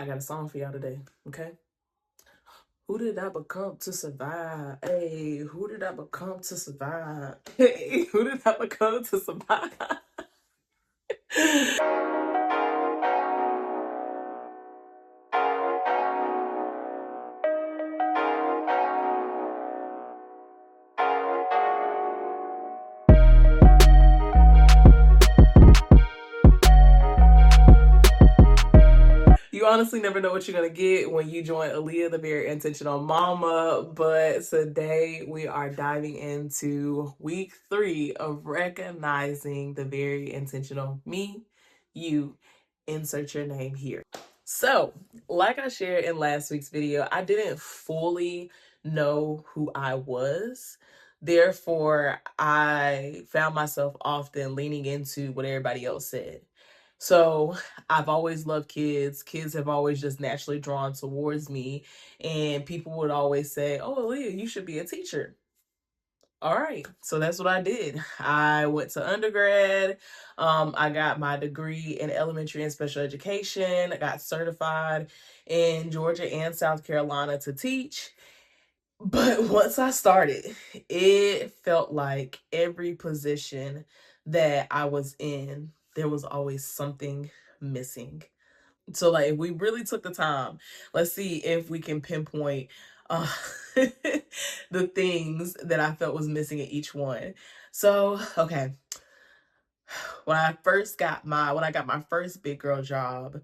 I got a song for y'all today, okay? Who did I become to survive? Hey, who did I become to survive? Hey, who did I become to survive? You honestly never know what you're gonna get when you join Aaliyah, the Very Intentional Mama. But today we are diving into week 3 of recognizing the very intentional me, you, insert your name here. So, like I shared in last week's video, I didn't fully know who I was. Therefore, I found myself often leaning into what everybody else said. So, I've always loved kids. Kids have always just naturally drawn towards me. And people would always say, "Oh, Aaliyah, you should be a teacher." All right, so that's what I did. I went to undergrad. I got my degree in elementary and special education. I got certified in Georgia and South Carolina to teach. But once I started, it felt like every position that I was in, there was always something missing. So like if we really took the time, let's see if we can pinpoint uh the things that I felt was missing in each one. So, okay. When I got my first big girl job,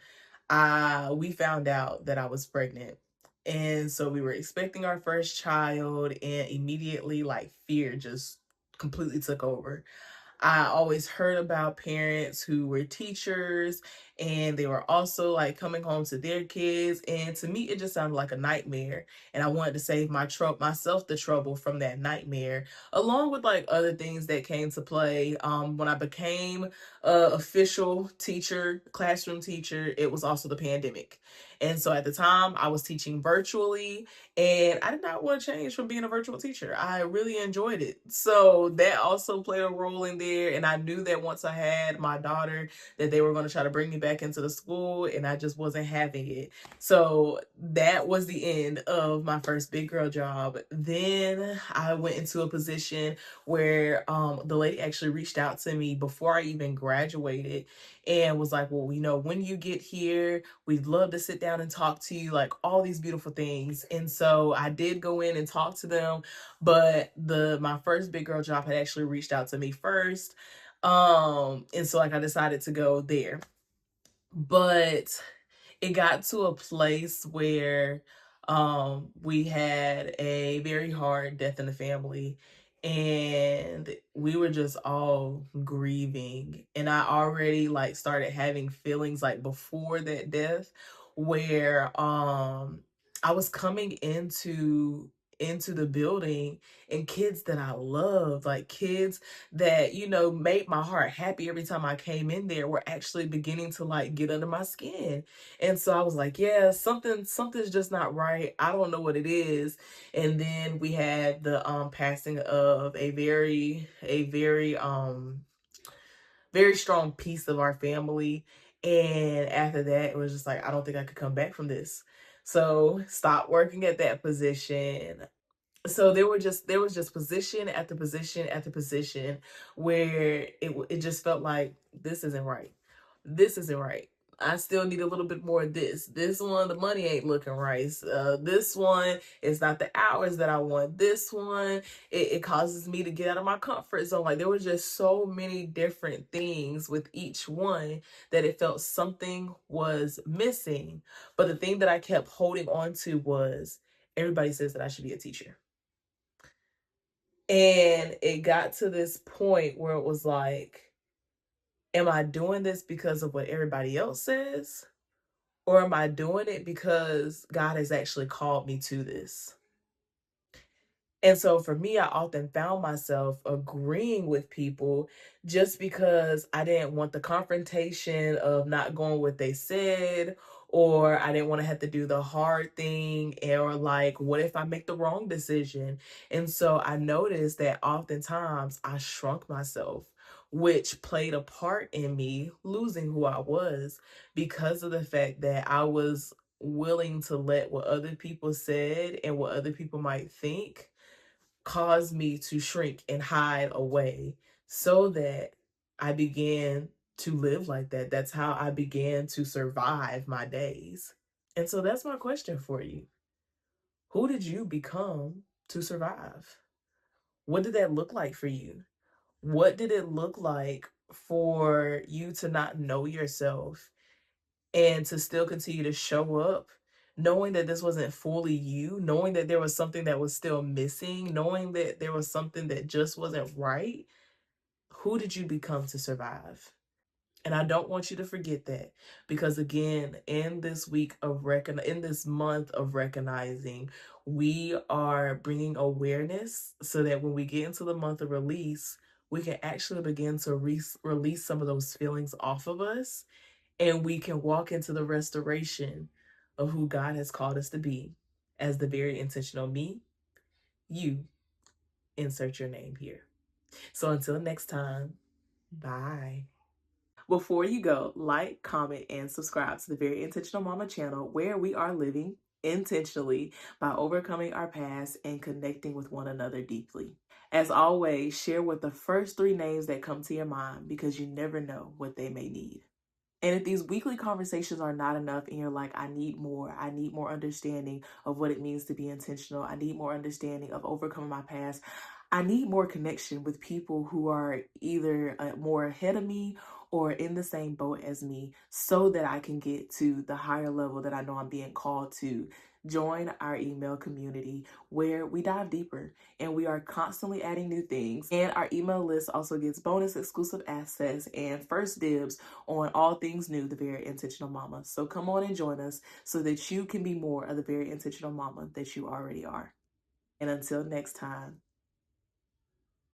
we found out that I was pregnant. And so we were expecting our first child, and immediately like fear just completely took over. I always heard about parents who were teachers and they were also like coming home to their kids. And to me, it just sounded like a nightmare. And I wanted to save myself the trouble from that nightmare, along with like other things that came to play. When I became a official teacher, classroom teacher, it was also the pandemic. And so at the time, I was teaching virtually, and I did not want to change from being a virtual teacher. I really enjoyed it. So that also played a role in there. And I knew that once I had my daughter, that they were going to try to bring me back into the school, and I just wasn't having it. So that was the end of my first big girl job. Then I went into a position where the lady actually reached out to me before I even graduated and was like, well, when you get here, we'd love to sit down and talk to you, like all these beautiful things. And so I did go in and talk to them, but my first big girl job had actually reached out to me first. And so like I decided to go there. But it got to a place where we had a very hard death in the family, and we were just all grieving. And I already like started having feelings like before that death where I was coming into the building, and kids that I loved, like kids that made my heart happy every time I came in there, were actually beginning to like get under my skin. And so I was like, yeah, something's just not right. I don't know what it is. And then we had the passing of a very strong piece of our family. And after that, it was just like, I don't think I could come back from this. So stopped working at that position. So there was just position after position after position where it just felt like this isn't right. This isn't right. I still need a little bit more of this. This one, the money ain't looking right. This one is not the hours that I want. This one, it causes me to get out of my comfort zone. Like there was just so many different things with each one that it felt something was missing. But the thing that I kept holding on to was everybody says that I should be a teacher. And it got to this point where it was like, am I doing this because of what everybody else says? Or am I doing it because God has actually called me to this? And so for me, I often found myself agreeing with people just because I didn't want the confrontation of not going what they said, or I didn't want to have to do the hard thing, or like, what if I make the wrong decision? And so I noticed that oftentimes I shrunk myself, which played a part in me losing who I was because of the fact that I was willing to let what other people said and what other people might think caused me to shrink and hide away so that I began to live like that. That's how I began to survive my days. And so that's my question for you. Who did you become to survive? What did that look like for you? What did it look like for you to not know yourself and to still continue to show up, knowing that this wasn't fully you, knowing that there was something that was still missing, knowing that there was something that just wasn't right? Who did you become to survive? And I don't want you to forget that, because again, in this in this month of recognizing, we are bringing awareness so that when we get into the month of release, we can actually begin to release some of those feelings off of us, and we can walk into the restoration of who God has called us to be as the very intentional me, you, insert your name here. So until next time, bye. Before you go, like, comment, and subscribe to the Very Intentional Mama channel, where we are living intentionally by overcoming our past and connecting with one another deeply. As always, share with the first 3 names that come to your mind, because you never know what they may need. And if these weekly conversations are not enough and you're like, I need more understanding of what it means to be intentional, I need more understanding of overcoming my past, I need more connection with people who are either more ahead of me or in the same boat as me, so that I can get to the higher level that I know I'm being called to, join our email community where we dive deeper and we are constantly adding new things. And our email list also gets bonus exclusive access and first dibs on all things new, the Very Intentional Mama. So come on and join us so that you can be more of the very intentional mama that you already are. And until next time,